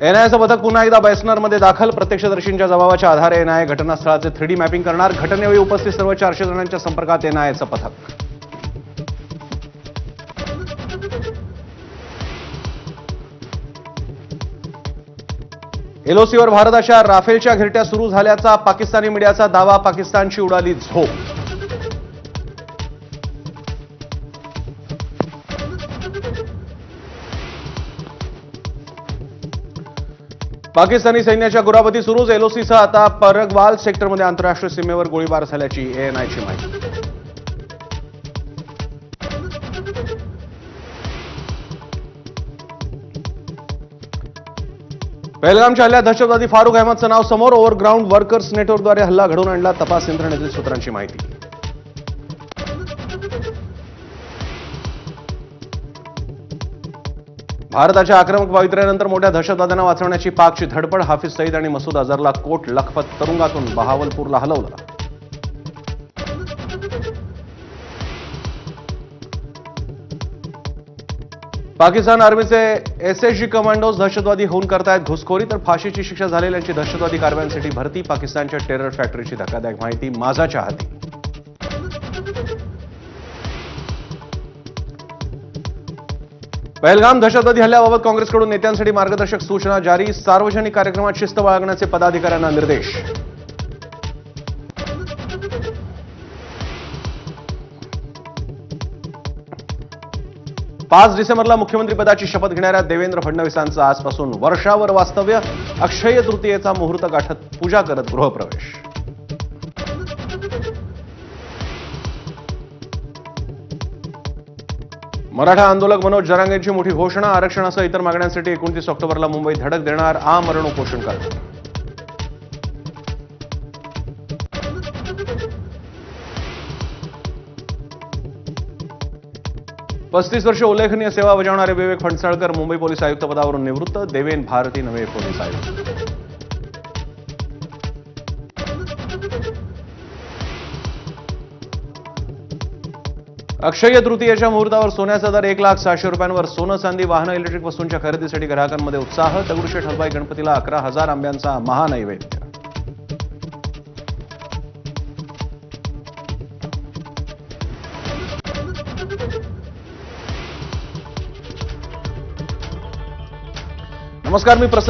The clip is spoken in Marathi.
एनआयचं पथक पुन्हा एकदा बैसनरमध्ये दाखल. प्रत्यक्षदर्शींच्या जबाबाच्या आधारे एनआय घटनास्थळाचे 3D मॅपिंग करणार. घटनेवेळी उपस्थित सर्व 400 जणांच्या संपर्कात एनआयचं पथक. एलओसीवर भारताच्या राफेलच्या घिरट्या सुरू झाल्याचा पाकिस्तानी मीडियाचा दावा. पाकिस्तानची उडाली झोप. पाकिस्तानी सैन्याच्या गुराबती सुरूच. एलओसीसह आता परगवाल सेक्टरमध्ये आंतरराष्ट्रीय सीमेवर गोळीबार झाल्याची एएनआयची माहिती. पहलगामच्या हल्ल्यात दहशतवादी फारुख अहमदचं नाव समोर. ओव्हरग्राऊंड वर्कर्स नेटवर्कद्वारे हल्ला घडवून आणला. तपास यंत्रणेतील सूत्रांची माहिती. भारताच्या आक्रमक पवित्र्यानंतर मोठ्या दहशतवाद्यांना वाचवण्याची पाकची धडपड. हाफिज सईद आणि मसूद अझहरला कोट लखपत तुरुंगातून बहावलपूरला हलवलं. पाकिस्तान आर्मीचे एसएसजी कमांडोज दहशतवादी होऊन करतायत घुसखोरी. तर फाशीची शिक्षा झालेल्यांची दहशतवादी कारवायांसाठी भरती. पाकिस्तानच्या टेरर फॅक्टरीची धक्कादायक माहिती. माझाच्या हाती. पहलगाम दहशतवादी हल्ल्याबाबत काँग्रेसकडून नेत्यांसाठी मार्गदर्शक सूचना जारी. सार्वजनिक कार्यक्रमात शिस्त बाळगण्याचे पदाधिकाऱ्यांना निर्देश. पाच डिसेंबरला मुख्यमंत्रीपदाची शपथ घेणाऱ्या देवेंद्र फडणवीसांचं आजपासून वर्षावर वास्तव्य. अक्षय तृतीयेचा मुहूर्त गाठत पूजा करत गृहप्रवेश. मराठा आंदोलक मनोज जरांगेंची मोठी घोषणा. आरक्षणासह इतर मागण्यांसाठी 29 ऑक्टोबरला मुंबईत धडक देणार. आमरण उपोषण करणार. पस्तीस वर्ष उल्लेखनीय सेवा बजावणारे विवेक फणसळकर मुंबई पोलीस आयुक्त पदावरून निवृत्त. देवेन भारती नवे पोलीस आयुक्त. अक्षय तृतीयेच्या मुहूर्तावर सोन्याचा दर 1,06,000 रुपयांवर. सोनं चांदी वाहनं इलेक्ट्रिक वस्तूंच्या खरेदीसाठी ग्राहकांमध्ये उत्साह. दगडूशेठ हलवाई गणपतीला 11,000 आंब्यांचा महानैवेद्य. नमस्कार, मी प्रसन्न